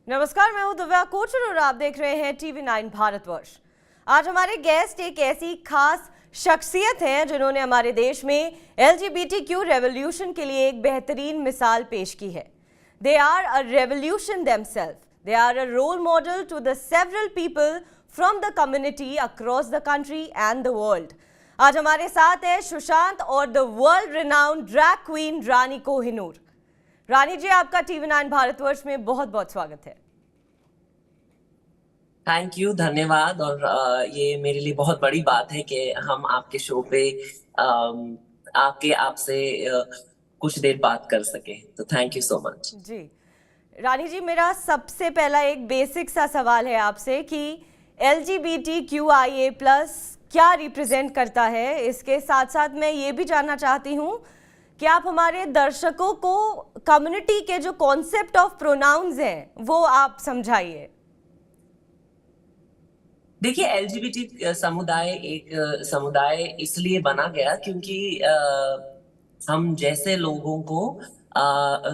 नमस्कार, मैं हूं दिव्या कोचर और आप देख रहे हैं TV9 भारतवर्ष। आज हमारे गेस्ट एक ऐसी खास शख्सियत हैं जिन्होंने हमारे देश में LGBTQ रेवोल्यूशन के लिए एक बेहतरीन मिसाल पेश की है। They are a revolution themselves. They are a role model to the several people from the community across the country and the world. आज हमारे साथ है सुशांत और the world renowned drag queen Rani Kohinoor. Rani ji, आपका TV9 भारतवर्ष में बहुत बहुत स्वागत है। थैंक यू, धन्यवाद। और ये मेरे लिए बहुत बड़ी बात है कि हम आपके शो पे आके आपसे कुछ देर बात कर सके, तो थैंक यू सो मच। जी रानी जी, मेरा सबसे पहला एक बेसिक सा सवाल है आपसे कि LGBTQIA+ क्या रिप्रेजेंट करता है। इसके साथ साथ मैं ये भी जानना चाहती हूँ कि आप हमारे दर्शकों को कम्युनिटी के जो कॉन्सेप्ट ऑफ प्रोनाउंस हैं वो आप समझाइए। देखिए, LGBT समुदाय एक समुदाय इसलिए बना गया क्योंकि हम जैसे लोगों को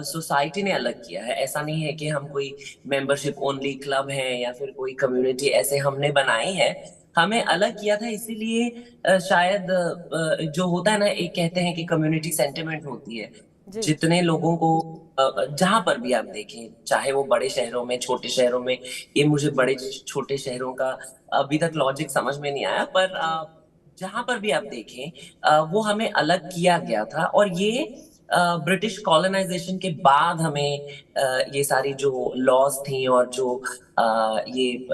सोसाइटी ने अलग किया है। ऐसा नहीं है कि हम कोई मेंबरशिप ओनली क्लब है या फिर कोई कम्युनिटी ऐसे हमने बनाई है। हमें अलग किया था इसीलिए शायद जो होता है ना, एक कहते हैं कि कम्युनिटी सेंटिमेंट होती है। जी जितने लोगों को जहां पर भी आप देखें, चाहे वो बड़े शहरों में, छोटे शहरों में, ये मुझे बड़े छोटे शहरों का अभी तक लॉजिक समझ में नहीं आया, पर जी जहां पर भी आप देखें वो हमें अलग किया गया था। और ये ब्रिटिश कॉलोनाइजेशन के बाद हमें ये सारी जो लॉज थी और जो ये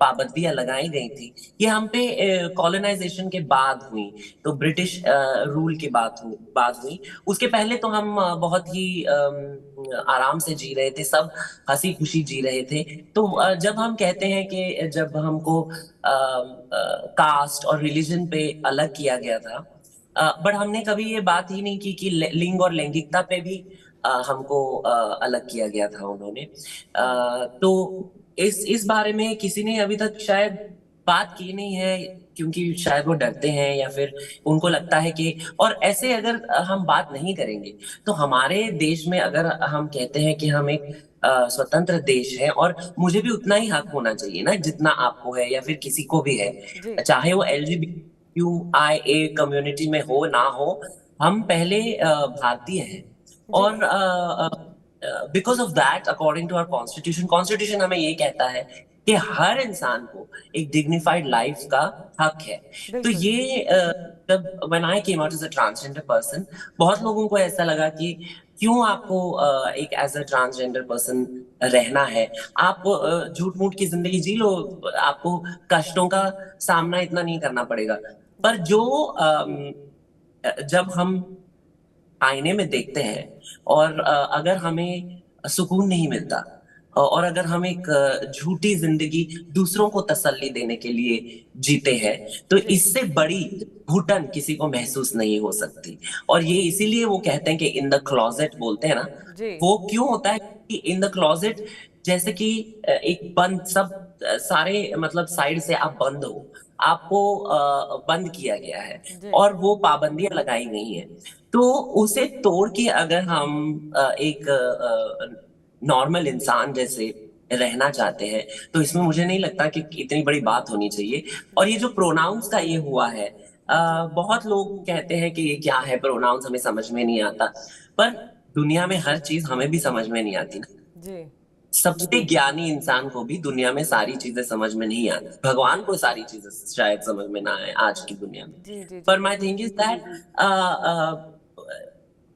पाबंदियां लगाई गई थी, ये हम पे कॉलोनाइजेशन के बाद हुई। तो ब्रिटिश रूल के बाद हुई। उसके पहले तो हम बहुत ही आराम से जी रहे थे, सब हंसी खुशी जी रहे थे। तो जी जब हम कहते हैं कि जब हमको कास्ट और रिलीजन पे अलग किया गया था, बट हमने कभी ये बात ही नहीं की कि लिंग और लैंगिकता पे भी हमको अलग किया गया था उन्होंने। तो इस बारे में किसी ने अभी तक शायद बात की नहीं है, क्योंकि शायद वो डरते हैं या फिर उनको लगता है कि, और ऐसे अगर हम बात नहीं करेंगे तो हमारे देश में अगर हम कहते हैं कि हम एक स्वतंत्र देश है, और मुझे भी उतना ही हक होना चाहिए ना जितना आपको है या फिर किसी को भी है, जी चाहे वो LGBTQIA कम्युनिटी में हो ना हो। हम पहले भारतीय हैं। जी और because of that, according to our constitution हमें ये कहता है कि हर इंसान को एक डिग्निफाइड लाइफ का हक है। तो बिल्कुल। ये जब when I came out as a transgender person, बहुत लोगों को ऐसा लगा कि क्यों आपको एक एज अ ट्रांसजेंडर पर्सन रहना है। आप झूठ मूठ की जिंदगी जी लो, आपको कष्टों का सामना इतना नहीं करना पड़ेगा। पर जी जो जब हम आईने में देखते हैं और अगर हमें सुकून नहीं मिलता, और अगर हम एक झूठी जिंदगी दूसरों को तसल्ली देने के लिए जीते हैं, तो जी इससे बड़ी घुटन किसी को महसूस नहीं हो सकती। और ये इसीलिए वो कहते हैं कि इन द क्लोजेट बोलते हैं ना, जी वो क्यों होता है कि इन द क्लोजेट, जैसे कि एक बंद, सब सारे मतलब साइड से आप बंद हो, आपको बंद किया गया है जी और वो पाबंदियां लगाई गई हैं। तो उसे तोड़ के अगर हम एक नॉर्मल इंसान जैसे रहना चाहते हैं, तो इसमें मुझे नहीं लगता कि इतनी बड़ी बात होनी चाहिए। और ये जो प्रोनाउंस का ये हुआ है, जी बहुत लोग कहते हैं कि ये क्या है प्रोनाउंस, हमें समझ में नहीं आता। पर दुनिया में हर चीज हमें भी समझ में नहीं आती ना। जी सबसे ज्ञानी इंसान को भी दुनिया में सारी चीजें समझ में नहीं आती, भगवान को सारी चीजें शायद समझ में ना आए आज की दुनिया में। जी जी जी पर my thing is that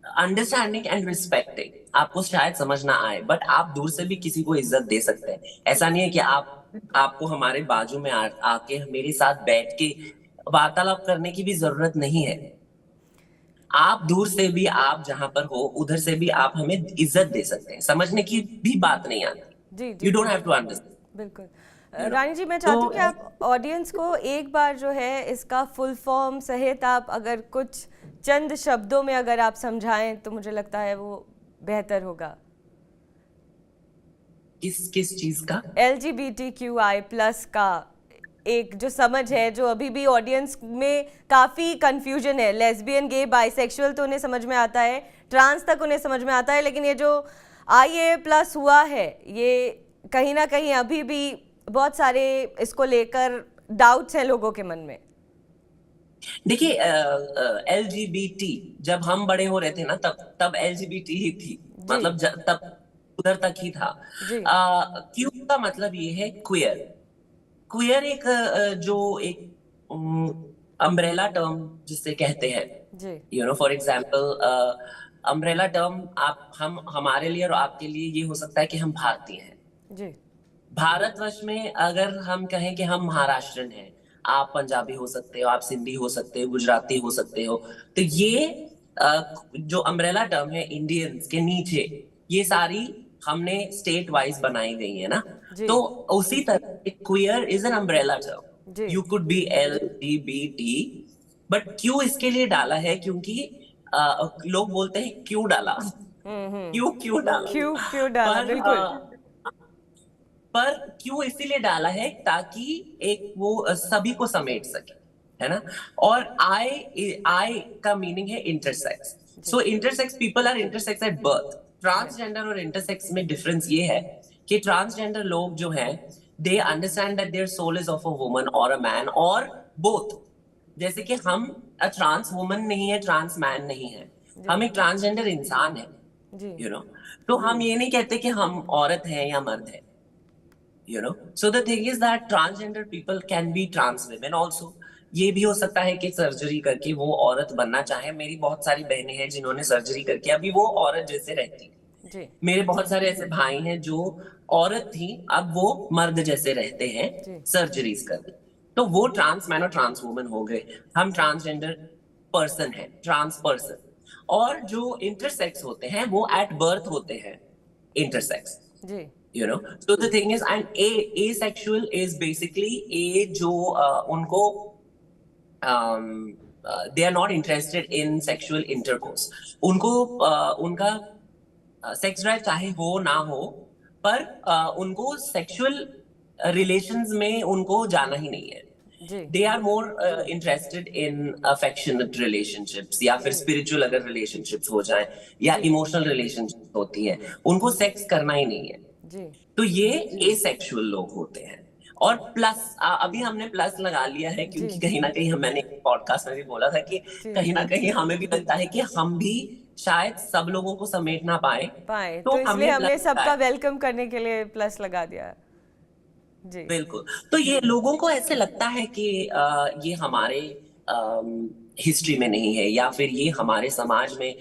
understanding and respecting आपको शायद समझ ना आए, बट आप दूर से भी किसी को इज्जत दे सकते हैं। ऐसा नहीं है कि आपको हमारे बाजू में आके मेरे साथ बैठ के वार्तालाप करने की भी जरूरत नहीं है। आप दूर से भी, आप जहां पर हो उधर से भी आप हमें इज्जत दे सकते हैं, समझने की भी बात नहीं जी आती। जी यू डोंट जी हैव टू बिल्कुल। अंडरस्टैंड, रानी जी, मैं तो चाहती हूँ कि आप ऑडियंस को एक बार जो है इसका फुल फॉर्म सहित आप अगर कुछ चंद शब्दों में अगर आप समझाएं तो मुझे लगता है वो बेहतर होगा। किस किस चीज का? LGBTQI+ का एक जो समझ है, जो अभी भी ऑडियंस में काफ़ी कंफ्यूजन है। लेस्बियन, गे, बाइसेक्सुअल तो उन्हें समझ में आता है, ट्रांस तक उन्हें समझ में आता है, लेकिन ये जो IA+ हुआ है, ये कहीं ना कहीं अभी भी बहुत सारे इसको लेकर डाउट्स हैं लोगों के मन में। देखिए, LGBT जब हम बड़े हो रहे थे ना, तब तब LGBT ही थी। जी मतलब तब उधर तक ही था। जी क्यू का मतलब ये है क्वियर। क्वियर एक जो एक अम्ब्रेला टर्म जिसे कहते हैं, जी फॉर एग्जाम्पल, अम्ब्रेला टर्म आप हम हमारे लिए और आपके लिए ये हो सकता है कि हम भारतीय हैं। जी भारतवर्ष में अगर हम कहें कि हम महाराष्ट्रन हैं, आप पंजाबी हो सकते हो, आप सिंधी हो सकते हो, गुजराती हो सकते हो, तो ये जो अम्ब्रेला टर्म है इंडियंस के नीचे, ये सारी हमने स्टेट वाइज बनाई गई है ना। जी तो उसी तरह queer is an umbrella term. जी you could be LGBT, but क्यों इसके लिए डाला है क्योंकि लोग बोलते हैं क्यों डाला, क्यों क्यों डाला। क्यों क्यों डाला, पर बिल्कुल। पर क्यों इसीलिए डाला है ताकि एक वो सभी को समेट सके, है ना। और आई का मीनिंग है intersex. So intersex people are intersex at birth. Transgender और इंटरसेक्स में डिफरेंस ये है कि ट्रांसजेंडर लोग जो हैं, they understand that their soul is of a woman और अ मैन और बोथ। जैसे कि हम ट्रांस वुमन नहीं है, ट्रांस मैन नहीं है, हम एक ट्रांसजेंडर इंसान है, जी तो हम ये नहीं कहते कि हम औरत हैं या मर्द है। So the thing is that transgender people can be trans women also. ये भी हो सकता है कि सर्जरी करके वो औरत बनना चाहे। मेरी बहुत सारी बहनें हैं जिन्होंने सर्जरी करके अभी वो औरत जैसे रहती हैं। जी मेरे बहुत सारे ऐसे भाई हैं जो औरत थी, अब वो मर्द जैसे रहते हैं जी सर्जरीज करके। तो वो ट्रांस मैन और ट्रांस वुमन हो गए। हम ट्रांसजेंडर पर्सन है, ट्रांस पर्सन। और जो इंटरसेक्स होते हैं वो एट बर्थ होते हैं इंटरसेक्स। जी So the thing is, and asexual is basically a जो उनको they are not interested in sexual intercourse. उनको उनका सेक्स ड्राइव चाहे हो ना हो, पर उनको सेक्सुअल रिलेशंस में उनको जाना ही नहीं है। जी they are more interested in affectionate relationships, या फिर स्पिरिचुअल अगर रिलेशनशिप्स हो जाए, या इमोशनल रिलेशनशिप होती है, उनको सेक्स करना ही नहीं है। जी तो ये एसेक्सुअल लोग होते हैं। और प्लस अभी हमने प्लस लगा लिया है क्योंकि कहीं ना कहीं मैंने पॉडकास्ट में भी बोला था कि कहीं ना कहीं हमें भी लगता है कि हम भी शायद सब लोगों को समेट ना पाए, तो इसलिए हमने प्लस सबका लगाया। वेलकम करने के लिए प्लस लगा दिया। जी बिल्कुल। तो ये लोगों को ऐसे लगता है कि ये हमारे हिस्ट्री में नहीं है, या फिर ये हमारे समाज में,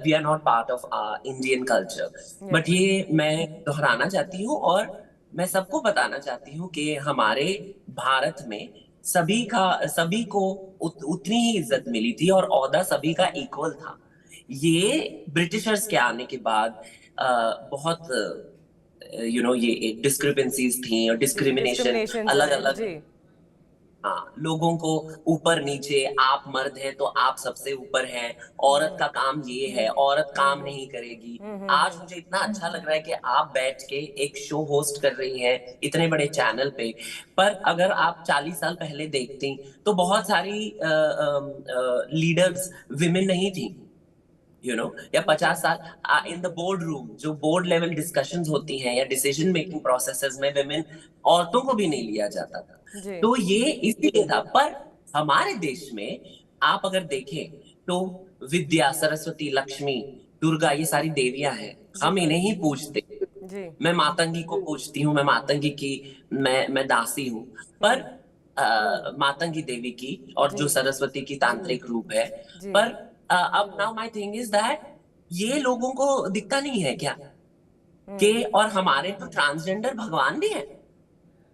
we are not part of Indian culture. But ये मैं दोहराना चाहती हूँ और मैं सबको बताना चाहती हूँ कि हमारे भारत में सभी को उतनी ही इज्जत मिली थी और ओहदा सभी का इक्वल था। ये ब्रिटिशर्स के आने के बाद बहुत ये एक डिस्क्रिपेंसीज थी और डिस्क्रिमिनेशन डिस्क्रिमिनेशंस अलग हैं। अलग। जी हाँ, लोगों को ऊपर नीचे, आप मर्द हैं तो आप सबसे ऊपर हैं, औरत का काम ये है, औरत काम नहीं करेगी। आज मुझे इतना अच्छा लग रहा है कि आप बैठ के एक शो होस्ट कर रही हैं इतने बड़े चैनल पे। पर अगर आप 40 साल पहले देखती तो बहुत सारी लीडर्स विमेन नहीं थी, या 50 साल इन द बोर्ड रूम, जो बोर्ड लेवल डिस्कशंस होती हैं या डिसीजन मेकिंग प्रोसेसेस में विमेन, औरतों को भी नहीं लिया जाता था। जी तो ये इसीलिए था। पर हमारे देश में आप अगर देखें तो विद्या, सरस्वती, लक्ष्मी, दुर्गा, ये सारी देवियां हैं, हम इन्हें ही पूजते। जी मैं मातंगी को पूजती हूँ, मैं मातंगी की मैं दासी हूँ। पर मातंगी देवी की, और जो सरस्वती की तांत्रिक रूप है। जी पर अब now my thing is that ये लोगों को दिखता नहीं है क्या कि, और हमारे तो ट्रांसजेंडर भगवान भी हैं,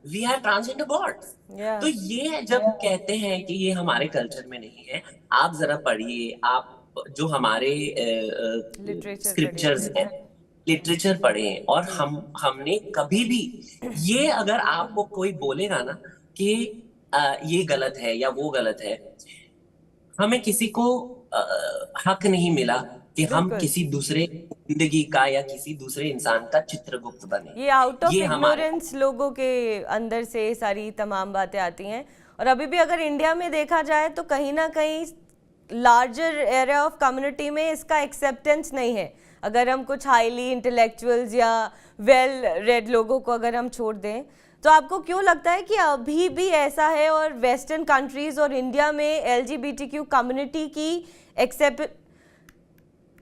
वी हैव ट्रांसजेंडर गॉड्स। या तो ये जब कहते हैं कि ये हमारे कल्चर में नहीं है, आप जरा पढ़िए, आप जो हमारे लिटरेचर स्क्रिप्चर्स पढ़िए। हैं, लिटरेचर पढ़ें। और हमने कभी भी, ये अगर आपको कोई बोलेगा ना कि ये गलत है या वो गलत है, हमें किसी को हक नहीं मिला कि हम बिल्कुल। किसी दूसरे जिंदगी का या किसी दूसरे इंसान का चित्रगुप्त बने। ये आउट ऑफ ये हमारे इग्नोरेंस लोगों के अंदर से सारी तमाम बातें आती हैं। और अभी भी अगर इंडिया में देखा जाए तो कहीं ना कहीं लार्जर एरिया ऑफ कम्युनिटी में इसका एक्सेप्टेंस नहीं है। अगर हम कुछ हाईली इंटेलेक्चुअल्स या वेल रेड लोगों को अगर हम छोड़ दें, तो आपको क्यों लगता है कि अभी भी ऐसा है और वेस्टर्न कंट्रीज और इंडिया में एलजीबीटीक्यू कम्युनिटी की एक्सेप्ट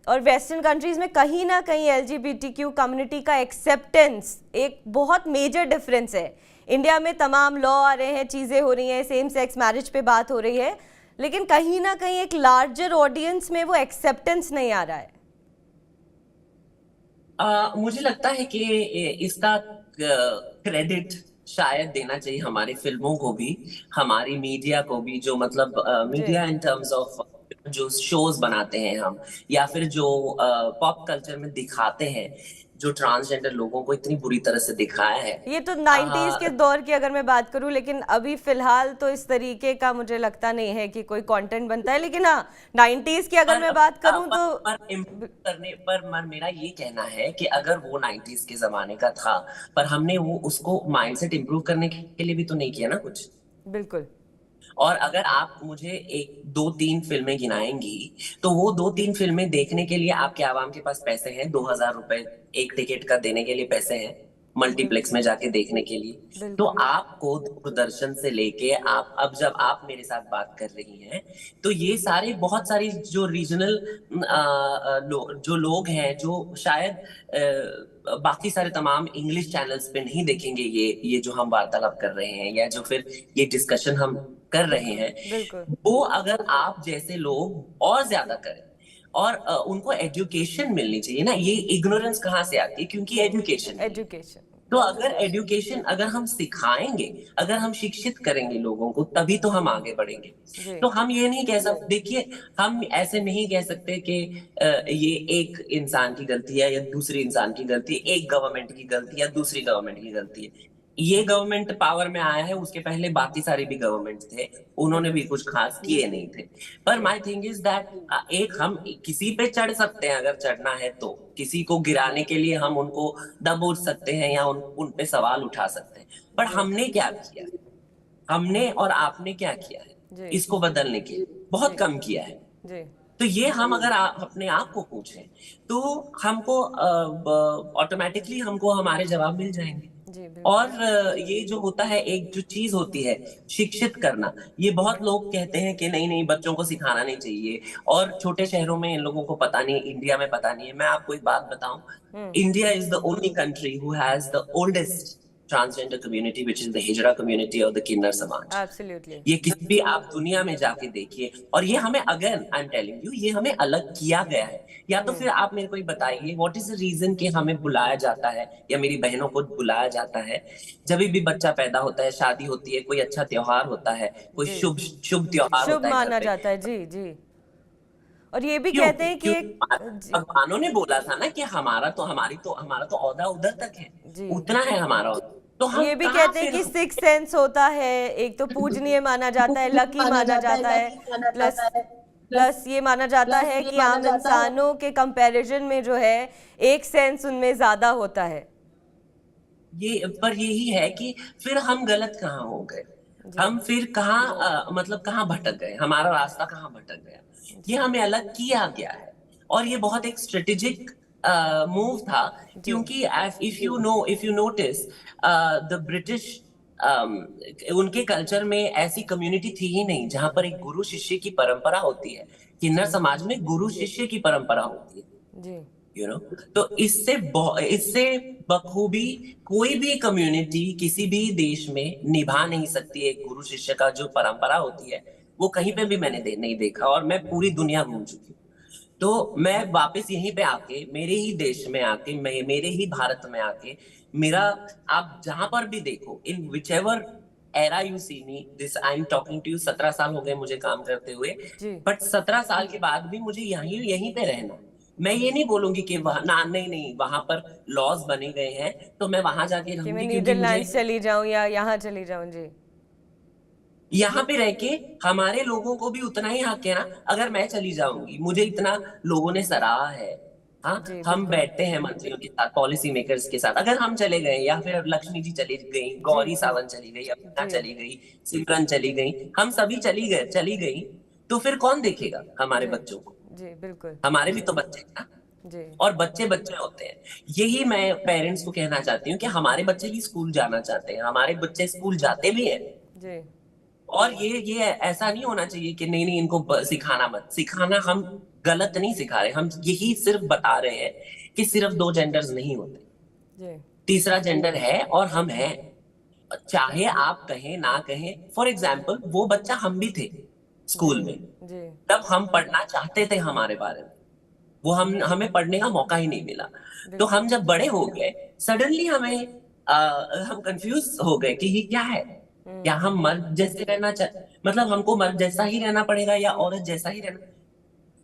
और वेस्टर्न कंट्रीज में कहीं ना कहीं एलजीबीटीक्यू कम्युनिटी का एक्सेप्टेंस एक बहुत मेजर डिफरेंस है। इंडिया में तमाम लॉ आ रहे हैं, चीज़ें हो रही हैं, सेम सेक्स मैरिज पे बात हो रही है, लेकिन कहीं ना कहीं एक लार्जर ऑडियंस में वो एक्सेप्टेंस नहीं आ रहा है। मुझे लगता है कि इसका क्रेडिट शायद देना चाहिए हमारी फिल्मों को भी, हमारी मीडिया को भी, जो मतलब मीडिया इन टर्म्स ऑफ जो शोज बनाते हैं हम, या फिर जो पॉप कल्चर में दिखाते हैं, जो ट्रांसजेंडर लोगों को इतनी बुरी तरह से दिखाया है। ये तो 90s के दौर की अगर मैं बात करूं, लेकिन अभी फिलहाल तो इस तरीके का मुझे लगता नहीं है कि कोई कंटेंट बनता है। लेकिन हाँ, 90s की अगर मैं बात करूं तो पर मेरा ये कहना है कि अगर वो 90s के जमाने का था, पर हमने वो उसको माइंडसेट इंप्रूव करने के लिए भी तो नहीं किया ना कुछ। बिल्कुल। और अगर आप मुझे 1 2 3 फिल्में गिनाएंगी, तो वो 2 3 फिल्में देखने के लिए आपके आवाम के पास पैसे हैं, 2000 रुपए एक टिकट का देने के लिए पैसे हैं, मल्टीप्लेक्स में जाके देखने के लिए। तो आपको दूरदर्शन से लेके आप, अब जब आप मेरे साथ बात कर रही हैं, तो ये सारे बहुत सारी जो रीजनल जो लोग हैं, जो शायद बाकी सारे तमाम इंग्लिश चैनल्स पे नहीं देखेंगे ये जो हम वार्तालाप कर रहे हैं, या जो फिर ये डिस्कशन हम कर रहे हैं, वो अगर आप जैसे लोग और ज्यादा करें और उनको एजुकेशन मिलनी चाहिए ना। ये इग्नोरेंस कहाँ से आती है? क्योंकि एजुकेशन। तो अगर एजुकेशन अगर हम सिखाएंगे, अगर हम शिक्षित करेंगे लोगों को, तभी तो हम आगे बढ़ेंगे। तो हम ये नहीं कह सकते, देखिए हम ऐसे नहीं कह सकते कि ये एक इंसान की गलती है या दूसरी इंसान की गलती है, एक गवर्नमेंट की गलती है या दूसरी गवर्नमेंट की गलती है। ये गवर्नमेंट पावर में आया है, उसके पहले बाकी सारे भी गवर्नमेंट थे, उन्होंने भी कुछ खास किए नहीं थे। पर माय थिंग इज दैट एक हम किसी पे चढ़ सकते हैं, अगर चढ़ना है तो किसी को गिराने के लिए हम उनको दबोच सकते हैं या उन पे सवाल उठा सकते हैं। पर हमने क्या किया है, हमने और आपने क्या किया है इसको बदलने के लिए? बहुत कम किया है। तो ये हम अगर अपने आप को पूछें, तो हमको ऑटोमेटिकली हमको हमारे जवाब मिल जाएंगे। और ये जो होता है, एक जो चीज होती है शिक्षित करना, ये बहुत लोग कहते हैं कि नहीं नहीं बच्चों को सिखाना नहीं चाहिए, और छोटे शहरों में इन लोगों को पता नहीं, इंडिया में पता नहीं है। मैं आपको एक बात बताऊं, India is the only country who has the oldest transgender community, which is the hijra community और द किन्नर समाज। Absolutely. ये किसी भी आप दुनिया में जाके देखिए, और ये हमें, again I am telling you, ये हमें अलग किया गया है। या तो फिर आप मेरे को ये बताइए, व्हाट इज द रीजन कि हमें बुलाया जाता है या मेरी बहनों को बुलाया जाता है जब भी बच्चा पैदा होता है, शादी होती है, कोई अच्छा त्योहार होता है, कोई शुभ त्योहार शुभ होता है, माना जाता है। जी जी। और ये भी कहते हैं कि भगवानों ने बोला था ना कि हमारा तो औदा उधर तक है, उतना है हमारा। तो हम ये भी कहते हैं कि सिक्स सेंस होता है, एक तो पूजनीय माना जाता है, लकी माना जाता है, प्लस ये माना जाता है कि आम इंसानों के कंपैरिजन में जो है एक सेंस उनमें ज्यादा होता है। ये पर यही है कि फिर हम गलत कहाँ हो गए, हम फिर कहाँ मतलब कहाँ भटक गए, हमारा रास्ता कहाँ भटक गया, ये हमें अलग किया गया है। और ये बहुत एक स्ट्रेटेजिक मूव था, क्योंकि if you notice the British, उनके कल्चर में ऐसी कम्युनिटी थी ही नहीं जहां पर एक गुरु शिष्य की परंपरा होती है। किन्नर समाज में गुरु शिष्य की परंपरा होती है, यू नो। तो इससे बखूबी कोई भी कम्युनिटी किसी भी देश में निभा नहीं सकती। एक गुरु शिष्य का जो परंपरा होती है, वो कहीं पे भी मैंने नहीं देखा, और मैं पूरी दुनिया घूम चुकी हूँ। तो मैं वापस यहीं पे आके, मेरे ही देश में आके, मेरे ही भारत में आके, मेरा, आप जहां पर भी देखो, in whichever era you see me, this I am talking to you, 17 साल हो गए मुझे काम करते हुए, बट 17 साल के बाद भी मुझे यहीं पे रहना। मैं ये नहीं बोलूंगी कि वहां नहीं वहां पर लॉज बने गए हैं तो मैं वहां जाके रहूंगी, मैं नीदरलैंड्स चली जाऊं या यहाँ चली जाऊं। जी, यहाँ पे रह के हमारे लोगों को भी उतना ही हक है ना। अगर मैं चली जाऊंगी, मुझे इतना लोगों ने सराहा है, हाँ, हम बैठते हैं मंत्रियों के साथ, पॉलिसी मेकर्स के साथ, अगर हम चले गए, या फिर लक्ष्मी जी चली गई, गौरी सावंत चली गई, अपना चली गई, सिमरन चली गई, हम सभी चली गई, तो फिर कौन देखेगा हमारे जी बच्चों को? जी बिल्कुल हमारे भी तो बच्चे हैं ना, जी और बच्चे बच्चे होते हैं। यही मैं पेरेंट्स को कहना चाहती हूँ कि हमारे बच्चे भी स्कूल जाना चाहते हैं, हमारे बच्चे स्कूल जाते भी हैं। जी और ये ऐसा नहीं होना चाहिए कि नहीं नहीं इनको सिखाना मत, सिखाना हम गलत नहीं सिखा रहे, हम यही सिर्फ बता रहे हैं कि सिर्फ दो जेंडर्स नहीं होते, जी तीसरा जेंडर है और हम हैं। चाहे आप कहें ना कहें, फॉर एग्जाम्पल वो बच्चा हम भी थे जी स्कूल में, जी तब हम पढ़ना चाहते थे हमारे बारे में, वो हम हमें पढ़ने का मौका ही नहीं मिला। तो बिल्कुल हम जब बड़े हो गए सडनली हम कंफ्यूज हो गए कि ये क्या है, क्या हम मर्द जैसे रहना चाह, मतलब हमको मर्द जैसा ही रहना पड़ेगा या औरत जैसा ही रहना,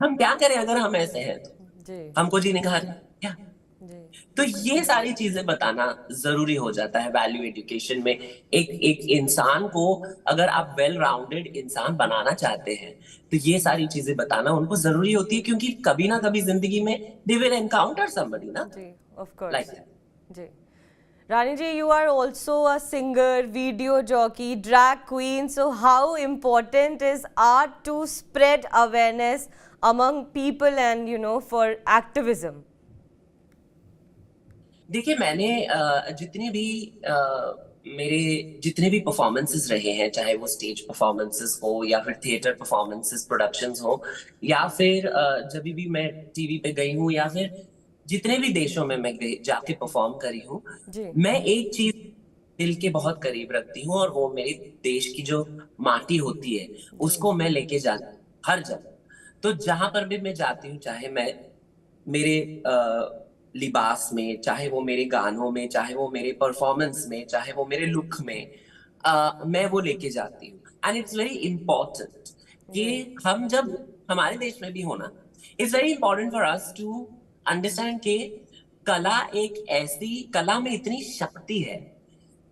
हम क्या करें अगर हम ऐसे हैं तो, जी हमको जीने का हक है क्या? जी तो ये सारी चीजें बताना जरूरी हो जाता है वैल्यू एजुकेशन में। एक एक इंसान को अगर आप वेल राउंडेड इंसान बनाना चाहते हैं तो ये सारी चीजें बताना उनको जरूरी होती है, क्योंकि कभी ना कभी जिंदगी में दे विल एनकाउंटर समबडी ना, जी ऑफ कोर्स लाइक जी Rani ji, you are also a singer, video jockey, drag queen. So, how important is art to spread awareness among people and for activism? देखिए मैंने जितने भी मेरे जितने भी परफॉर्मेंसेस रहे हैं, चाहे वो स्टेज परफॉर्मेंसेस हो या फिर थिएटर परफॉर्मेंसेस प्रोडक्शंस हो, या फिर जब भी मैं टीवी पे गई हूँ या फिर जितने भी देशों में मैं जाके परफॉर्म करी हूँ, जी मैं एक चीज दिल के बहुत करीब रखती हूँ और वो मेरे देश की जो माटी होती है जी उसको मैं लेके जाती हूँ हर जगह। तो जहां पर भी मैं जाती हूँ, चाहे मैं मेरे लिबास में, चाहे वो मेरे गानों में, चाहे वो मेरे परफॉर्मेंस में, चाहे वो मेरे लुक में, मैं वो लेके जाती हूँ। एंड इट्स वेरी इंपॉर्टेंट कि जी हम जब हमारे देश में भी होना, it's very important for us to understand कि कला एक ऐसी, कला में इतनी शक्ति है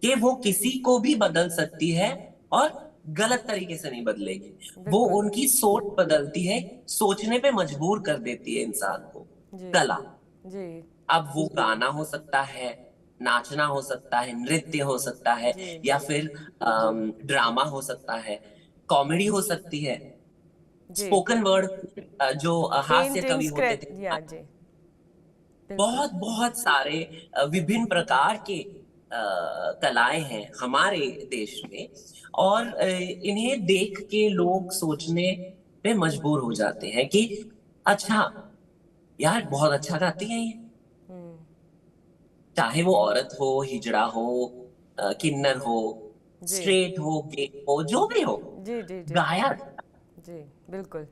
कि वो किसी को भी बदल सकती है और गलत तरीके से नहीं बदलेगी। वो बिल्कुल उनकी सोच बदलती है, सोचने पे मजबूर कर देती है इंसान को जी कला। जी अब वो गाना हो सकता है, नाचना हो सकता है, नृत्य हो सकता है, जी या जी फिर ड्रामा हो सकता है, कॉमेडी हो सकती है, जी स्पोकन वर्ड, जो हास्य कवि पेंटिंग होते थे, स्क्रेच या जी बिल्कुल बहुत बहुत सारे विभिन्न प्रकार के कलाएं हैं हमारे देश में। और इन्हें देख के लोग सोचने पे मजबूर हो जाते हैं कि अच्छा यार बहुत अच्छा गाती है ये, हम्म चाहे वो औरत हो, हिजड़ा हो, किन्नर हो, जी स्ट्रेट हो, गे हो, जो भी हो, जी जी जी गाया। जी बिल्कुल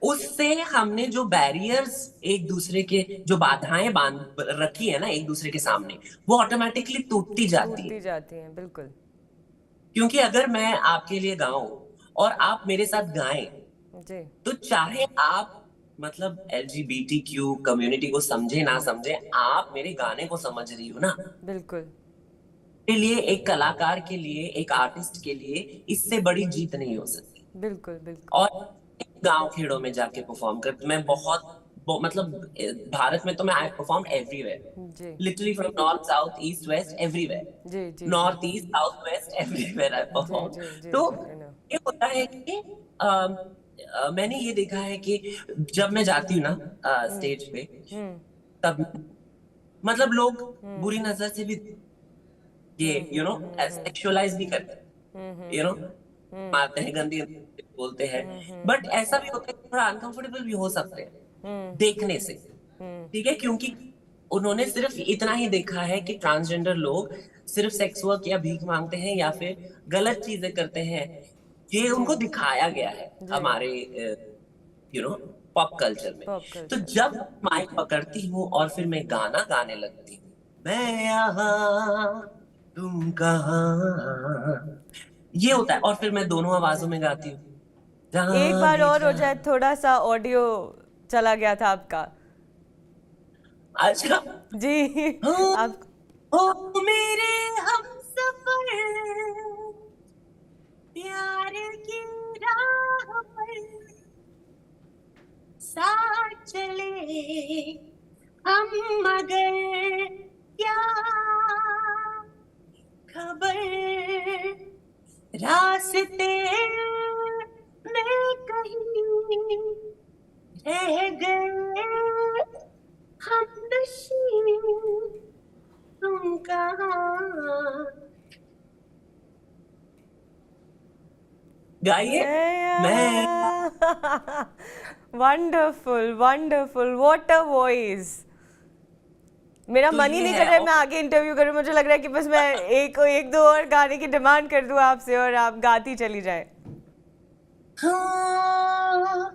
उससे हमने जो बैरियर्स, एक दूसरे के जो बाधाएं बांध रखी है ना एक दूसरे के सामने, वो ऑटोमेटिकली टूटती जाती है। टूटती जाती हैं बिल्कुल क्योंकि अगर मैं आपके लिए गाऊं और आप मेरे साथ गाएं, जी तो चाहे आप मतलब एलजीबीटी क्यू कम्युनिटी को समझे ना समझे, आप मेरे गाने को समझ रही हो ना। बिल्कुल के लिए, एक कलाकार के लिए, एक आर्टिस्ट के लिए इससे बड़ी जीत नहीं हो सकती। बिल्कुल बिल्कुल और गांव खेड़ों में जाके परफॉर्म कर, मैं मतलब भारत में तो मैं आई परफॉर्म एवरीवेयर, जी literally from north south east west everywhere, जी जी जी north east south west everywhere I जी परफॉर्म। जी जी तो जी आई नो ये होता है कि मैंने ये देखा है कि जब मैं जाती हूँ ना स्टेज पे, हम्म तब मतलब लोग हम्म बुरी नजर से भी ये सेक्सुअलाइज भी करते, यू नो मारते हैं, गंदी गंदी बोलते हैं। बट ऐसा भी होता है कि थोड़ा अनकंफर्टेबल भी हो सकते हैं देखने से, ठीक है, क्योंकि उन्होंने सिर्फ इतना ही देखा है कि ट्रांसजेंडर लोग सिर्फ सेक्स वर्क या भीख मांगते हैं या फिर गलत चीजें करते हैं। ये जी उनको दिखाया गया है जी हमारे पॉप कल्चर में। पॉप तो कल्चर जब माइक पकड़ती हूँ और फिर मैं गाना गाने लगती हूँ, मैं यहाँ तुम कहाँ, ये होता है। और फिर मैं दोनों आवाजों में गाती हूँ, एक जहाँ बार भी और हो जा। जाए, थोड़ा सा ऑडियो चला गया था आपका अच्छा, जी हो आप हो मेरे हम सफर, प्यार की राह पर साथ चले हम, मगर क्या खबर रास्ते में रह गए हम नशी, तुम कहाँ। गाइए। मैं wonderful wonderful, what a voice. मेरा तो मन ही ये नहीं है। कर रहा है और मैं आगे इंटरव्यू करूं, मुझे लग रहा है कि बस मैं एक एक दो और गाने की डिमांड कर दूं आपसे और आप गाती चली जाए। हाँ,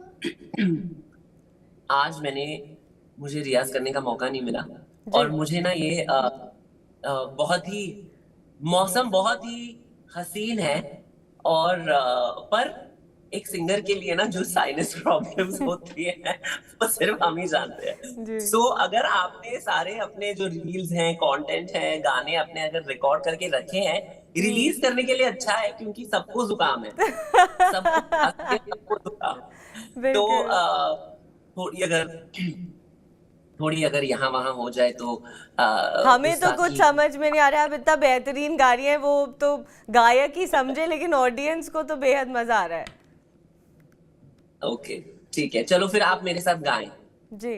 आज मुझे रियाज करने का मौका नहीं मिला। जी। और मुझे ना ये बहुत ही मौसम बहुत ही हसीन है। और पर एक सिंगर के लिए ना जो साइनस प्रॉब्लम्स होती है वो सिर्फ हम ही जानते हैं। जी। सो अगर आपने सारे अपने जो रील्स हैं, कंटेंट है, गाने अपने अगर रिकॉर्ड करके रखे हैं, रिलीज करने के लिए अच्छा है, क्योंकि सबको जुकाम है। सबको खांसी है, सबको जुकाम है। तो बिल्कुल। थोड़ी अगर थोड़ी अगर यहाँ वहां हो जाए तो हमें उस तो कुछ ताकि। समझ में नहीं आ रहा है, आप इतना बेहतरीन गा रही हैं, वो तो गायक ही समझे, लेकिन ऑडियंस को तो बेहद मजा आ रहा है। ओके, ठीक है, चलो फिर आप मेरे साथ गाएं। जी।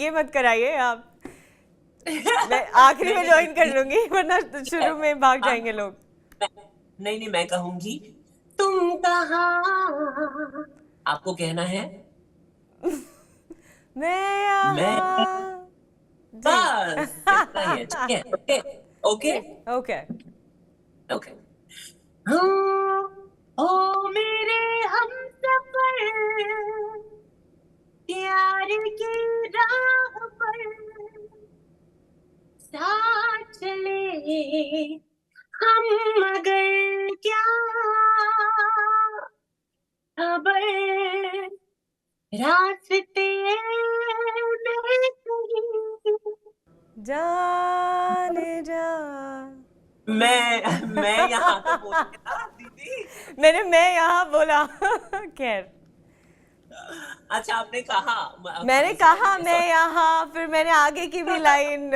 ये मत कराइए आप, मैं आखिरी नहीं में नहीं ज्वाइन कर नहीं, लूंगी वरना ठीक है। शुरू में भाग हम जाएंगे लोग। मैं, नहीं नहीं, मैं कहूंगी तुम कहाँ, आपको कहना है मैं मैं। यहाँ। जी। बस इतना ही है, ठीक है। ओके ओके जी। ओके। ओके। हाँ, ओ मेरे हमसफर, प्यार की राह पर साथ चले हम, मगर क्या खबर रास्ते में कहीं। जाने जा। मैं यहाँ तो बोलिए ना दीदी। मैं यहाँ बोला। खैर, अच्छा, आपने कहा मैंने खांसी वाली कहा में, मैं सॉरी। यहाँ, फिर मैंने आगे की भी लाइन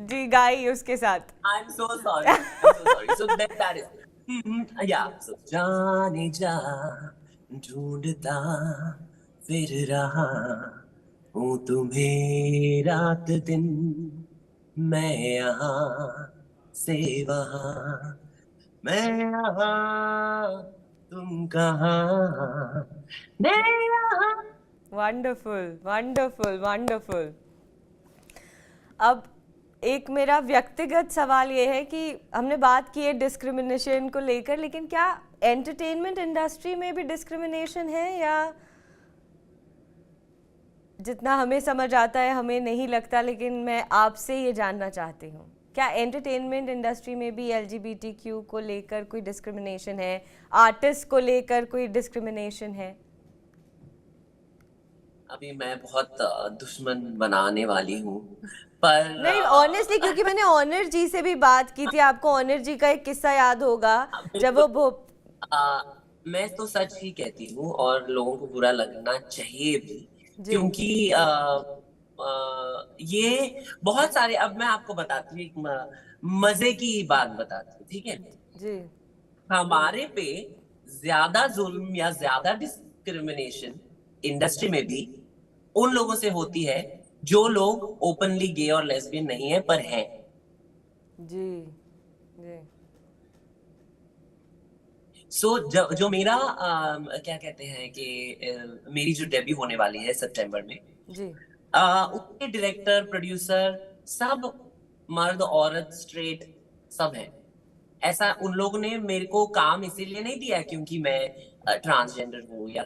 जी गाई उसके साथ। I am so sorry, I am so sorry. So that is या, सो जाने जा, ढूंढता फिर रहा हूँ तुम्हें रात दिन, मैं यहाँ से वहाँ, मैं यहाँ तुम कहाँ, मैं यहाँ। Wonderful wonderful wonderful. अब एक मेरा व्यक्तिगत सवाल ये है कि हमने बात की है डिस्क्रिमिनेशन को लेकर, लेकिन क्या एंटरटेनमेंट इंडस्ट्री में भी डिस्क्रिमिनेशन है, या जितना हमें समझ आता है हमें नहीं लगता, लेकिन मैं आपसे ये जानना चाहती हूँ, क्या एंटरटेनमेंट इंडस्ट्री में भी LGBTQ को लेकर कोई डिस्क्रिमिनेशन है, आर्टिस्ट को लेकर कोई डिस्क्रिमिनेशन है? अभी मैं बहुत दुश्मन बनाने वाली हूँ, पर नहीं, ऑनेस्टली, क्योंकि मैंने ऑनर जी से भी बात की थी, आपको ऑनर जी का एक किस्सा याद होगा जब बिल्कुल। वो आ, मैं तो सच ही कहती हूँ, और लोगों को बुरा लगना चाहिए भी, जी। क्योंकि ये बहुत सारे, अब मैं आपको बताती हूँ एक मजे की बात बताती हूँ, ठीक है। जी। हमारे पे ज्यादा जुल्म या ज्यादा डिस्क्रिमिनेशन इंडस्ट्री में भी उन लोगों से होती है जो लोग ओपनली गे और लेस्बियन नहीं है पर हैं। जी। जी। सो जो मेरा क्या कहते हैं कि मेरी जो डेब्यू होने वाली है सितंबर में, जी। उसके डायरेक्टर, प्रोड्यूसर सब मर्द औरत स्ट्रेट सब हैं। ऐसा उन लोगों ने मेरे को काम इसीलिए नहीं दिया है क्योंकि मैं ट्रांसजेंडर हूँ या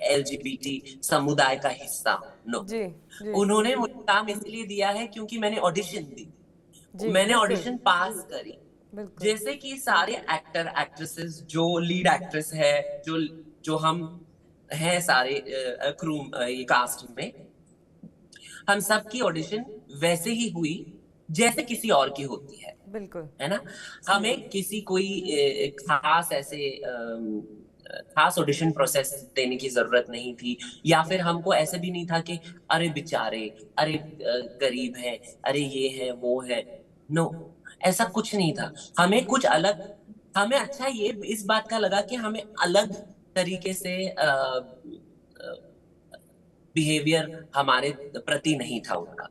LGBT समुदाय का हिस्सा हूँ, नो। जी। जी। उन्होंने मुझे काम इसलिए दिया है क्योंकि मैंने ऑडिशन दी, जी। मैंने बिल्कुल। ऑडिशन पास करी। बिल्कुल। जैसे कि सारे एक्टर एक्ट्रेसेस, जो लीड एक्ट्रेस है, जो जो हम हैं सारे क्रू, ये कास्ट में, हम सब की ऑडिशन वैसे ही हुई जैसे किसी और की होती बिल्कुल। है ना। हमें किसी कोई खास ऐसे खास ऑडिशन प्रोसेस देने की जरूरत नहीं थी, या फिर हमको ऐसे भी नहीं था कि अरे बेचारे, अरे गरीब है, अरे ये है वो है, नो, ऐसा कुछ नहीं था। हमें कुछ अलग, हमें अच्छा ये इस बात का लगा कि हमें अलग तरीके से बिहेवियर हमारे प्रति नहीं था उनका।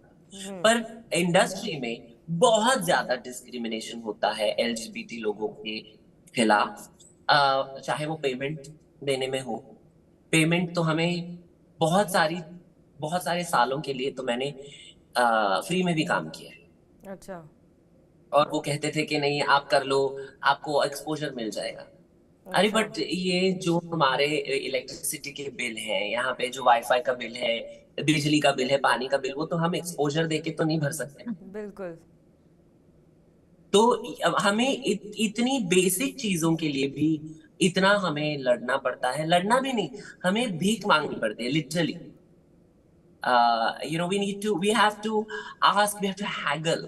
पर इंडस्ट्री में बहुत ज्यादा डिस्क्रिमिनेशन होता है एलजीबीटी लोगों के खिलाफ, चाहे वो पेमेंट देने में हो। पेमेंट तो हमें बहुत सारे सालों के लिए तो मैंने फ्री में भी काम किया है, अच्छा। और वो कहते थे कि नहीं आप कर लो, आपको एक्सपोजर मिल जाएगा। अरे अच्छा। बट ये जो हमारे इलेक्ट्रिसिटी के बिल हैं, यहाँ पे जो वाईफाई का बिल है, बिजली का बिल है, पानी का बिल, वो तो हम एक्सपोजर देके तो नहीं भर सकते ना। बिल्कुल। तो अब हमें इतनी बेसिक चीजों के लिए भी इतना हमें लड़ना पड़ता है। लड़ना भी नहीं, हमें भीख मांगनी पड़ती है literally. we have to ask, we have to haggle।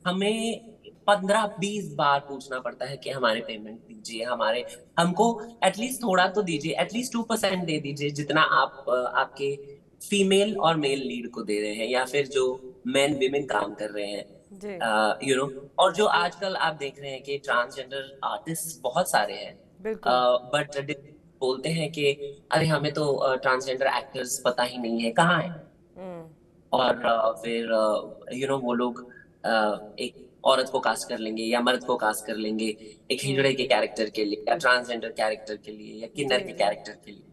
हमें 15-20 बार पूछना पड़ता है कि हमारे पेमेंट दीजिए, हमको एटलीस्ट थोड़ा तो दीजिए, एटलीस्ट 2% दे दीजिए, जितना आप आपके फीमेल और मेल लीड को दे रहे हैं, या फिर जो मेन विमेन काम कर रहे हैं। जी। और जो आजकल आप देख रहे हैं कि ट्रांसजेंडर आर्टिस्ट बहुत सारे हैं, बिल्कुल। बट बोलते हैं कि अरे हमें तो ट्रांसजेंडर एक्टर्स पता ही नहीं है कहाँ है। और फिर वो लोग एक औरत को कास्ट कर लेंगे या मर्द को कास्ट कर लेंगे, एक हिजड़े के कैरेक्टर के लिए या ट्रांसजेंडर कैरेक्टर के लिए या किन्नर के कैरेक्टर के लिए।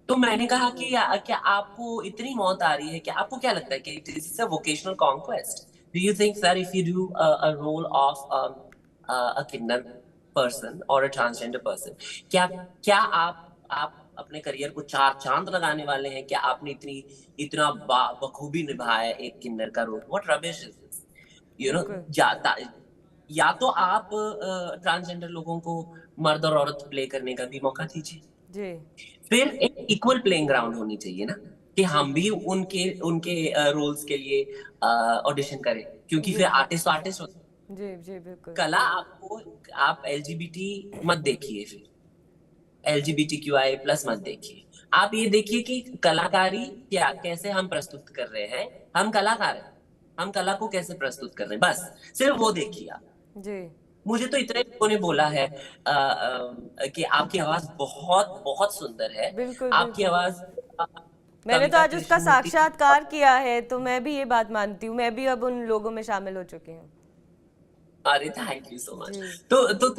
तो मैंने कहा कि क्या आपको इतनी मौत आ रही है, क्या आपको क्या लगता है कि it is a vocational conquest? Do you think that if you do a role of a kinnar person और अ ट्रांसजेंडर पर्सन, क्या क्या आप अपने करियर को 4 चांद लगाने वाले हैं? क्या आपने इतना बखूबी निभाया एक किन्नर का role? What rubbish is this, बिल्कुल। या तो आप ट्रांसजेंडर लोगों को मर्द और औरत प्ले करने का भी मौका दीजिए। जी। फिर एक इक्वल प्लेइंग ग्राउंड होनी चाहिए ना, कि जी। हम भी उनके उनके रोल्स के लिए ऑडिशन करें, क्योंकि जी। फिर आर्टिस्ट आर्टिस्ट होते हैं। जी। जी। बिल्कुल। कला आपको, आप एलजीबीटी मत देखिए, फिर LGBTQI+ मत देखिए। आप ये देखिए कि कलाकारी क्या, कैसे हम प्रस्तुत कर रहे हैं। हम कलाकार हैं, हम कला को कैसे प्रस्तुत कर रहे हैं, बस सिर्फ वो देखिए आप। जी। मुझे तो इतने लोगों ने बोला है कि आपकी आवाज बहुत बहुत सुंदर है। बिल्कुल। आपकी बिल्कुल। आवाज मैंने तो कविता आज उसका कृष्णमूर्ति। साक्षात्कार किया है, तो मैं भी ये बात मानती हूँ, मैं भी अब उन लोगों में शामिल हो चुकी हूँ। अरे थैंक यू सो मच। जी। तो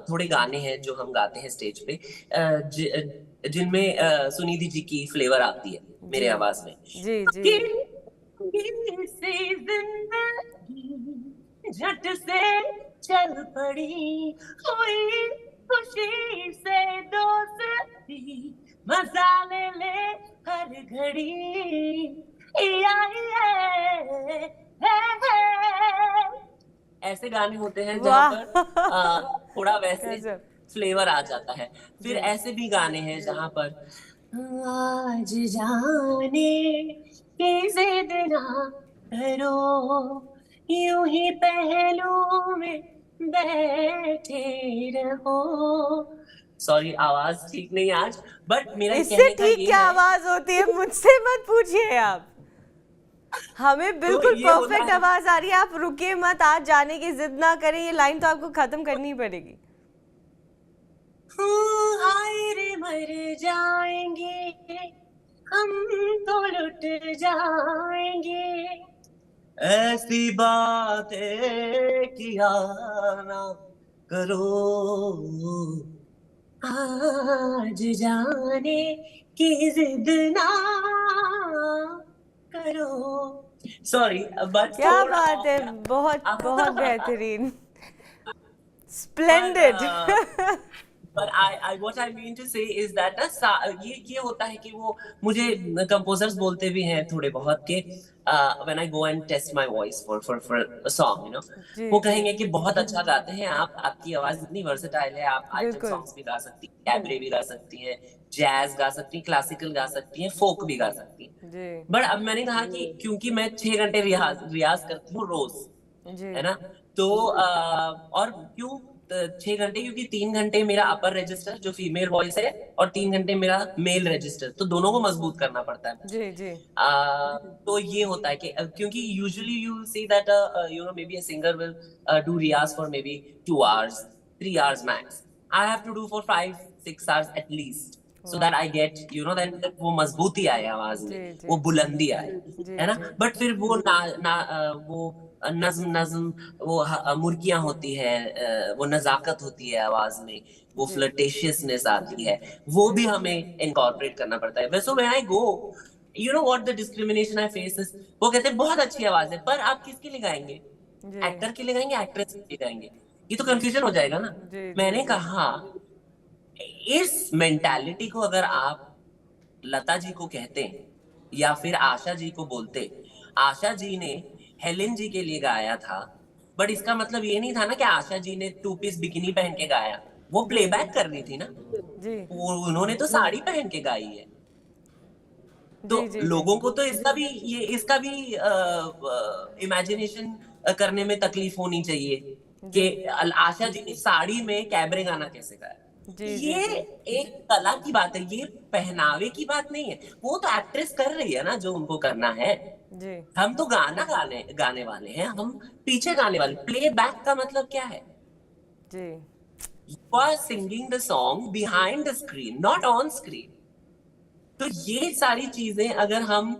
थोड़े गाने हैं जो हम गाते हैं स्टेज पे, जिनमें सुनिधि जी की फ्लेवर आती है जी। मेरे आवाज में। जी। जी। से जिंदगी झट से चल पड़ी, हुई खुशी से दोस्ती, मजा ले ले हर घड़ी, आई है। ऐसे गाने होते हैं जहां वाह। पर थोड़ा वैसे गजब। फ्लेवर आ जाता है। फिर जी। ऐसे भी गाने हैं जहां पर आज जाने की जिद ना करो, यूं ही पहलू में बैठे रहो। सॉरी, आवाज ठीक नहीं आज, बट मेरा इससे कहने का ठीक ये क्या है। आवाज होती है, मुझसे मत पूछिए आप। हमें तो बिल्कुल ये होता परफेक्ट है, आवाज आ रही है, आप रुकिए मत, आज जाने की जिद ना करें, ये लाइन तो आपको खत्म करनी ही पड़ेगी। हाय रे मर जाएंगे हम, तो लुट जाएंगे, ऐसी बातें किया ना करो, आज जाने की जिद ना करो। सॉरी, बट क्या थोड़ा बात ऑफ है, बहुत बहुत गया। बेहतरीन। पर स्प्लेंडेड। पर I what I mean to say is that ना ये होता है कि वो मुझे कंपोजर्स बोलते भी हैं थोड़े बहुत कि when I go and test my voice for a song, जी। वो जी। कहेंगे कि बहुत अच्छा गाते हैं आप, आपकी आवाज इतनी वर्सेटाइल है, आप आइटम बिल्कुल। सॉन्ग्स भी गा सकती हैं, कैबरे भी गा सकती हैं, जैज गा सकती हैं, क्लासिकल गा सकती हैं, फोक भी गा सकती हैं। जी। बट अब मैंने कहा कि क्योंकि मैं 6 घंटे रियाज करती हूँ रोज, जी। है ना, तो और क्यों 6 घंटे, क्योंकि 3 घंटे मेरा अपर रजिस्टर जो फीमेल वॉइस है और 3 घंटे मेरा मेल रजिस्टर, तो दोनों को मजबूत करना पड़ता है। जी। जी। तो ये होता है कि क्योंकि usually you see that maybe a singer will do riyaz for maybe 2 hours 3 hours max, I have to do for 5-6 hours at least. So that I get you know that वो मजबूती आए आवाज जी में, जी वो बुलंदी आए, जी है ना। जी बट फिर वो वो नज्म नज्म, वो मुर्कियां होती है, वो नजाकत होती है आवाज में, वो जी फ्लर्टेशियसनेस आती है, वो भी हमें इनकॉर्पोरेट करना पड़ता है। वैसे when I go, you know what the discrimination I face is, वो कहते हैं बहुत अच्छी आवाज है, पर आप किसके लिए गाएंगे? जी एक्टर के लिए गाएंगे, एक्ट्रेस के लिए गाएंगे? ये तो कंफ्यूजन हो जाएगा ना। जी जी मैंने जी कहा इस मेंटालिटी को अगर आप लता जी को कहते या फिर आशा जी को बोलते, आशा जी ने हेलेन जी के लिए गाया था, बट इसका मतलब ये नहीं था ना कि आशा जी ने टू पीस बिकिनी पहन के गाया, वो जी प्लेबैक कर रही थी ना, जी वो उन्होंने तो साड़ी पहन के गाई है। तो जी जी जी लोगों को तो इसका भी इमेजिनेशन करने में तकलीफ होनी चाहिए जी कि आशा जी ने साड़ी में कैबरे गाना कैसे गाया। जी जी ये जी एक कला की बात है, ये पहनावे की बात नहीं है। वो तो एक्ट्रेस कर रही है ना जो उनको करना है, जी हम तो गाना गाने गाने वाले हैं, हम पीछे गाने वाले। प्ले बैक का मतलब क्या है? जी you are singing the song behind the screen, not on screen. तो ये सारी चीजें अगर हम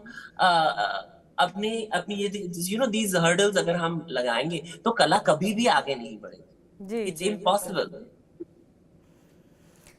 अपने अपनी ये यू नो दीज हर्डल्स अगर हम लगाएंगे तो कला कभी भी आगे नहीं जी बढ़ेगी। इट्स जी इम्पॉसिबल।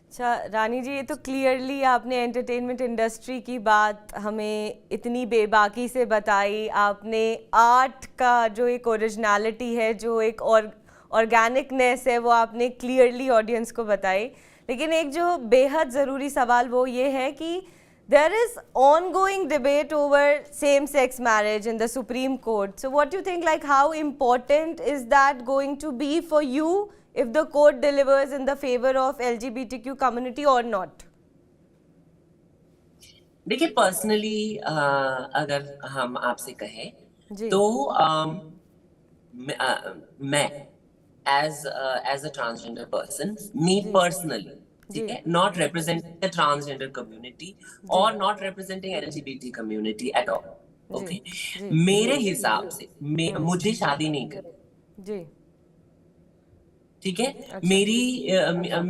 अच्छा रानी जी, ये तो क्लियरली आपने एंटरटेनमेंट इंडस्ट्री की बात हमें इतनी बेबाकी से बताई। आपने आर्ट का जो एक ओरिजिनलिटी है, जो एक ऑर्गेनिकनेस है, वो आपने क्लियरली ऑडियंस को बताई। लेकिन एक जो बेहद ज़रूरी सवाल वो ये है कि there is ongoing debate over same sex marriage in the Supreme Court. So what do you think, like how important is that going to be for you if the court delivers in the favor of LGBTQ community or not? देखिए personally अगर हम आपसे कहें जी तो मैं as a transgender person, me जी personally, जी ठीक है, not representing the transgender community जी और not representing LGBT community at all, जी ओके। जी मेरे हिसाब से मुझे शादी नहीं करनी, जी ठीक है। अच्छा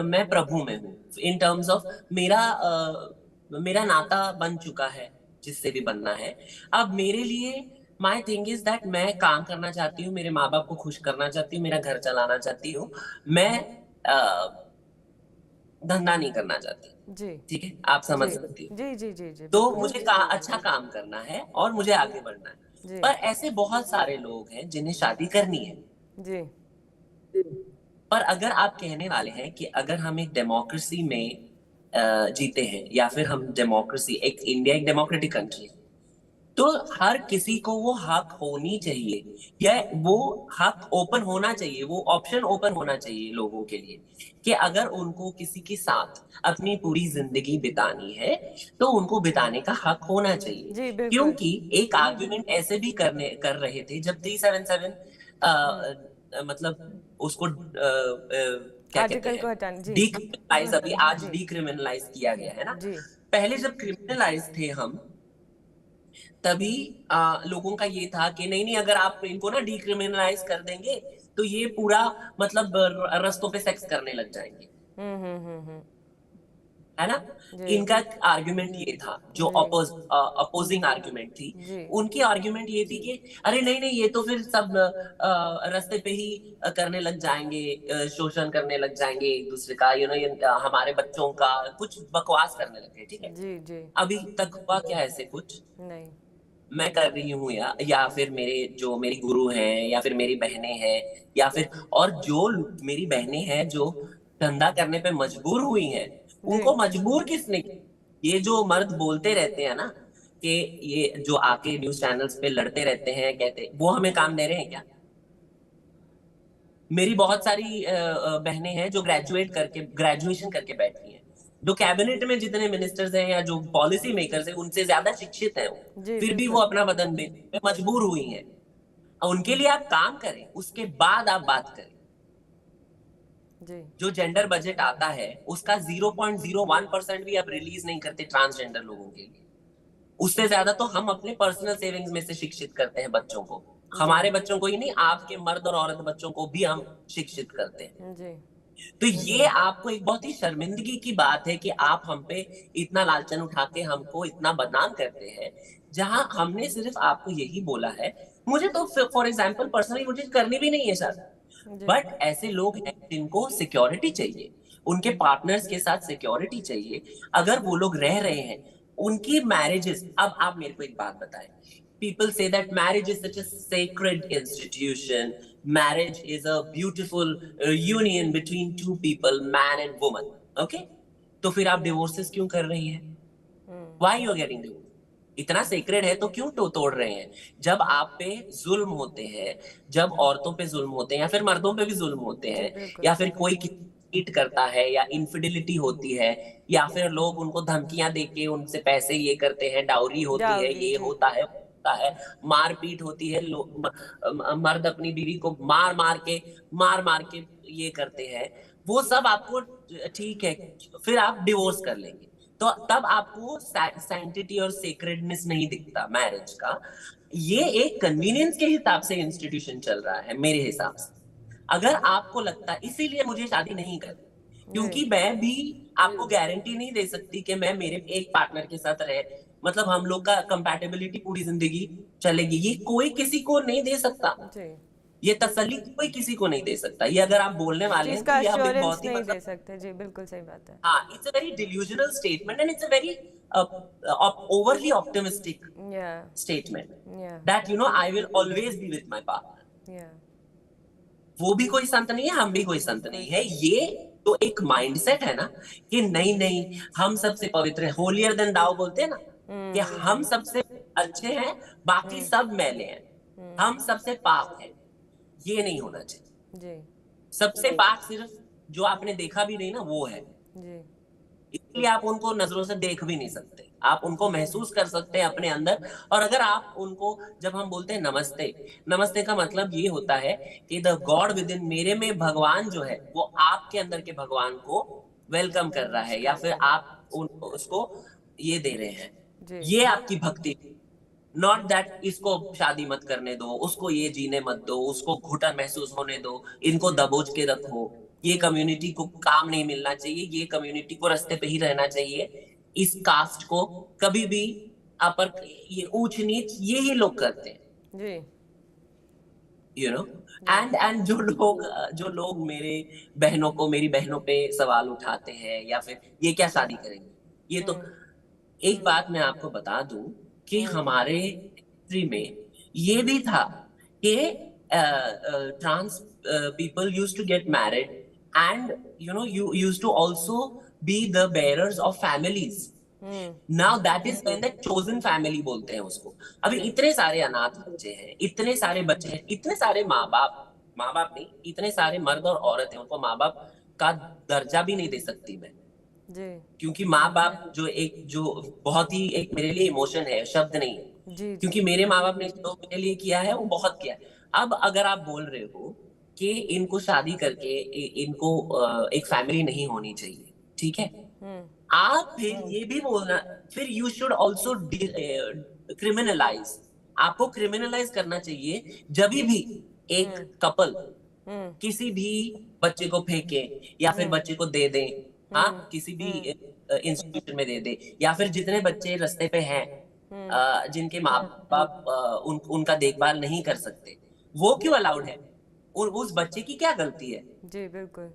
मैं प्रभु में हूँ इन टर्म्स ऑफ मेरा नाता बन चुका है जिससे भी बनना है। अब मेरे लिए माई थिंग इज दैट मैं काम करना चाहती हूँ, मेरे माँ बाप को खुश करना चाहती हूँ, मेरा घर चलाना चाहती हूँ, मैं धंधा नहीं करना चाहती, जी ठीक है, आप समझ जी सकती हो। जी जी जी जी तो बिल्कुल मुझे अच्छा काम करना है और मुझे आगे बढ़ना है। जी पर ऐसे बहुत सारे लोग हैं जिन्हें शादी करनी है। जी पर अगर आप कहने वाले हैं कि अगर हम एक डेमोक्रेसी में जीते हैं, या फिर हम डेमोक्रेसी, एक इंडिया एक डेमोक्रेटिक कंट्री है, तो हर किसी को वो हक होनी चाहिए, या वो हक ओपन होना चाहिए, वो ऑप्शन ओपन होना चाहिए लोगों के लिए कि अगर उनको किसी के साथ अपनी पूरी जिंदगी बितानी है तो उनको बिताने का हक होना चाहिए। जी बिल्कुल क्योंकि एक आर्ग्यूमेंट ऐसे भी कर रहे थे जब 377 मतलब उसको क्या कहते आर्टिकल हैं, को हटाने जी डीक्रिमिनलाइज, अभी आज जी डीक्रिमिनलाइज किया गया है ना। जी पहले जब क्रिमिनलाइज थे हम, तभी लोगों का ये था कि नहीं नहीं, अगर आप इनको ना डिक्रिमिनलाइज कर देंगे तो ये पूरा मतलब रस्तों पे सेक्स करने लग जाएंगे, हम्म। है ना। जी इनका आर्ग्यूमेंट ये था, जो जी अपोजिंग आर्ग्यूमेंट थी, जी उनकी आर्ग्यूमेंट ये थी कि अरे नहीं नहीं, ये तो फिर सब रास्ते पे ही करने लग जाएंगे, शोषण करने लग जाएंगे एक दूसरे का, यू नो, हमारे बच्चों का कुछ बकवास करने लगे, ठीक है। जी जी अभी तक हुआ क्या ऐसे कुछ? नहीं मैं कर रही हूँ, या फिर मेरी गुरु हैं, या फिर मेरी बहनें हैं, या फिर और जो मेरी बहनें हैं जो धंधा करने पे मजबूर हुई हैं, जी उनको मजबूर किसने किया? ये जो मर्द बोलते रहते हैं ना कि ये जो आके न्यूज चैनल्स पे लड़ते रहते हैं, कहते वो हमें काम दे रहे हैं क्या? मेरी बहुत सारी बहनें हैं जो ग्रेजुएशन करके बैठी हैं, जो कैबिनेट में जितने मिनिस्टर्स हैं या जो पॉलिसी मेकर्स हैं उनसे ज्यादा शिक्षित हैं वो, जी फिर भी वो बिल्कुल अपना बदन बेचने पे मजबूर हुई हैं। उनके लिए आप काम करें, उसके बाद आप बात करें। जी जो जेंडर बजट आता है उसका 0.01% भी आप रिलीज नहीं करते ट्रांसजेंडर लोगों के लिए। उससे ज्यादा तो हम अपने पर्सनल सेविंग्स में से शिक्षित करते हैं बच्चों को। जी हमारे बच्चों को ही नहीं, आपके मर्द और औरत बच्चों को भी हम शिक्षित करते हैं। जी तो ये आपको एक बहुत ही शर्मिंदगी की बात है कि आप हम पे इतना लालचन उठा के हमको इतना बदनाम करते हैं, जहां हमने सिर्फ आपको यही बोला है। मुझे तो फॉर एग्जाम्पल पर्सनली मुझे करनी भी नहीं है शादी, जी बट ऐसे लोग हैं जिनको सिक्योरिटी चाहिए, उनके पार्टनर्स के साथ सिक्योरिटी चाहिए। अगर वो लोग रह रहे हैं, उनकी मैरिजेस, अब आप मेरे को एक बात बताएं, people say that marriage is such a sacred institution, marriage is a beautiful union between two people, man and woman, okay? तो फिर आप डिवोर्सेस क्यों कर रही हैं? Why you are getting divorced? इतना सेक्रेड है तो क्यों तोड़ रहे हैं? जब आप पे जुल्म होते हैं, जब औरतों पे जुल्म होते हैं, या फिर मर्दों पे भी जुल्म होते जी हैं, बिल्कुल। या फिर कोई चीट करता है, या इनफिडिलिटी होती है, या फिर लोग उनको धमकियां देके उनसे पैसे ये करते हैं, डाउरी होती है, डाउरी ये जी होता है, मारपीट होती है, मर्द अपनी बीवी को मार मार के ये करते हैं, वो सब आपको ठीक है, फिर आप डिवोर्स कर लेंगे, तो तब आपको सैंक्टिटी और सेक्रेडनेस नहीं दिखता मैरिज का। ये एक कन्वीनियंस के हिसाब से इंस्टीट्यूशन चल रहा है मेरे हिसाब से। अगर आपको लगता है, इसीलिए मुझे शादी नहीं करनी, क्योंकि जी मैं भी आपको गारंटी नहीं दे सकती कि मैं मेरे एक पार्टनर के साथ रहे, मतलब हम लोग का कंपैटिबिलिटी पूरी जिंदगी चलेगी, ये कोई किसी को नहीं दे सकता। जी ये तसल्ली कोई किसी को नहीं दे सकता। ये अगर आप बोलने वाले हैं जिसका तो ये आप एक अश्योरेंस बहुत ही नहीं दे मतलब, सकते। जी बिल्कुल सही बात है। हाँ, it's a very delusional statement and it's a very overly optimistic या statement या that I will always be with my partner. या वो भी कोई संत नहीं है, हम भी कोई संत कोई नहीं है। संत ये तो एक माइंडसेट है ना कि नहीं नहीं हम सबसे पवित्र है, होलियर देन दाउ बोलते हैं ना, कि हम सबसे अच्छे हैं, बाकी सब मैले हैं, हम सबसे पाक हैं। ये नहीं होना चाहिए। जी सबसे पाक सिर्फ जो आपने देखा भी नहीं ना, वो है। जी इसलिए आप उनको नजरों से देख भी नहीं सकते, आप उनको महसूस कर सकते हैं अपने अंदर। और अगर आप उनको, जब हम बोलते हैं नमस्ते, नमस्ते का मतलब ये होता है कि द गॉड विद इन, मेरे में भगवान जो है वो आपके अंदर के भगवान को वेलकम कर रहा है, या फिर नमस्कार कर आप उसको ये दे रहे हैं। जी ये आपकी भक्ति, नॉट दैट इसको शादी मत करने दो, उसको ये जीने मत दो, उसको घुटन महसूस होने दो, इनको जी दबोच के रखो, ये कम्युनिटी को काम नहीं मिलना चाहिए, ये कम्युनिटी को रास्ते पे ही रहना चाहिए, इस कास्ट को कभी भी अपर, ये ऊंच नीच ये ही लोग करते हैं, जी यू नो। जी एंड जो लोग मेरी बहनों पे सवाल उठाते हैं, या फिर ये क्या शादी करेंगे, ये तो, एक बात मैं आपको बता दूं कि हमारे हिस्ट्री में ये भी था कि trans people used to get married, and you used to also be the bearers of families. Now that is the chosen family बोलते हैं उसको। अभी इतने सारे अनाथ बच्चे हैं, इतने सारे बच्चे हैं, इतने सारे माँ बाप नहीं, इतने सारे मर्द और औरत हैं, उनको माँ बाप का दर्जा भी नहीं दे सकती मैं, जी क्योंकि माँ बाप जो बहुत ही एक मेरे लिए इमोशन है, शब्द नहीं है, जी जी क्योंकि मेरे माँ बाप ने जो मेरे लिए किया है वो बहुत किया है। अब अगर आप बोल रहे हो कि इनको शादी करके इनको एक फैमिली नहीं होनी चाहिए, ठीक है, आप फिर ये भी बोलना, फिर यू शुड ऑल्सो क्रिमिनलाइज, आपको क्रिमिनलाइज करना चाहिए जब भी एक कपल किसी भी बच्चे को फेंके, या फिर बच्चे को दे दे, हाँ, किसी भी इंस्टीट्यूशन में दे दे, या फिर जितने बच्चे रास्ते पे हैं, जिनके माँ बाप उनका देखभाल नहीं कर सकते, वो क्यों अलाउड है? उस बच्चे की क्या गलती है? जी बिल्कुल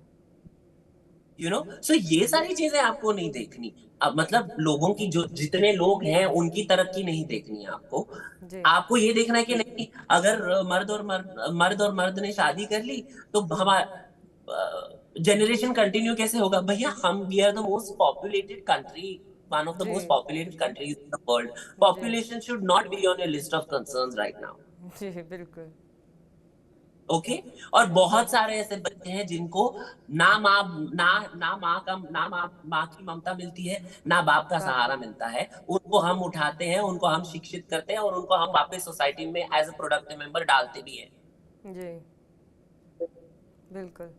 सो ये सारी चीजें आपको नहीं देखनी। अब मतलब लोगों की, जो जितने लोग हैं उनकी तरक्की नहीं देखनी है आपको। जी आपको ये देखना है कि नहीं, अगर मर्द और मर्द ने शादी कर ली तो हमारा जनरेशन कंटिन्यू कैसे होगा? भैया, we are the most populated country, one of the जी most populated countries in the world. जी population should not be on your list of concerns right now, जी बिल्कुल ओके। और बहुत सारे ऐसे बच्चे हैं जिनको ना माँ ना ना माँ का ना माँ की ममता मिलती है, ना बाप का बाप सहारा मिलता है। उनको हम उठाते हैं, उनको हम शिक्षित करते हैं, और उनको हम वापस सोसाइटी में एज अ प्रोडक्टिव मेंबर डालते भी हैं। जी बिल्कुल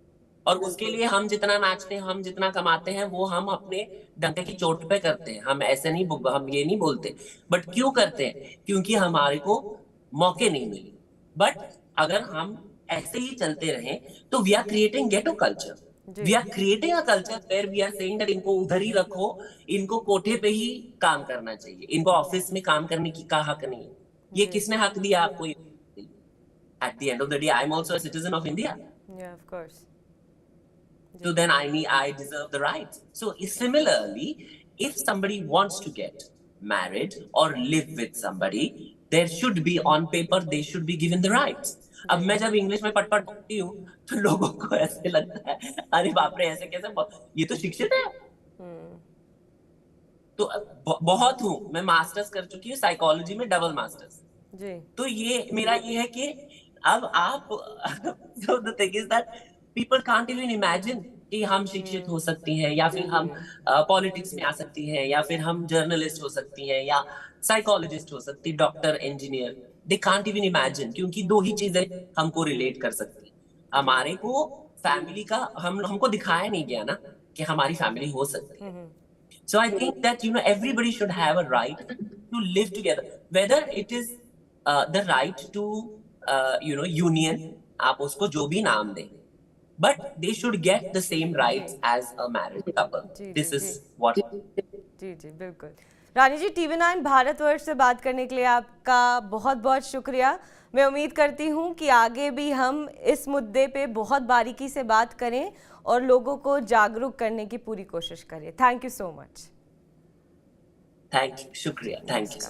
और उसके लिए हम जितना नाचते हैं, हम जितना कमाते हैं, वो हम अपने डंके की चोट पे करते हैं। हम ऐसे नहीं, हम ये नहीं बोलते, बट क्यों करते हैं? क्योंकि हमारे को मौके नहीं मिले। बट अगर हम ऐसे ही चलते रहे तो we are creating ghetto culture. We are creating a culture where we are saying that इनको उधर ही रखो, इनको कोठे पे ही काम करना चाहिए, इनको ऑफिस में काम करने की का हक नहीं है। ये किसने हक दिया आपको? At the end of the day I am also a citizen of India, या of course. so then I deserve the rights. So similarly, if somebody wants to get married or live with somebody, there should be on paper, they should be given the rights. अब मैं जब English में पट बोलती हूँ तो लोगों को ऐसे लगता है, अरे बाप रे, ऐसे कैसे, ये तो शिक्षित है। तो बहुत हूँ, मैं मास्टर्स कर चुकी हूँ साइकोलॉजी में, डबल मास्टर्स जी। तो ये मेरा ये है कि अब आप so the thing is that people can't even imagine कि हम शिक्षित हो सकती हैं, या फिर हम पॉलिटिक्स में आ सकती हैं, या फिर हम जर्नलिस्ट हो सकती हैं, या साइकोलॉजिस्ट हो सकती, doctor, engineer. They can't even imagine, क्योंकि दो ही चीजें हमको रिलेट कर सकती। हमारे को फैमिली का हमको दिखाया नहीं गया ना कि हमारी फैमिली हो सकती है। So I think that everybody should have a right to live together, whether it is the right to union, आप उसको जो भी नाम दें, but they should get the same rights as a married couple. This is what. जी जी बिल्कुल। रानी जी, TV9 Bharatvarsh से बात करने के लिए आपका बहुत बहुत शुक्रिया। मैं उम्मीद करती हूँ कि आगे भी हम इस मुद्दे पे बहुत बारीकी से बात करें और लोगों को जागरूक करने की पूरी कोशिश करें। Thank you so much. Thank you, शुक्रिया, थैंक यू।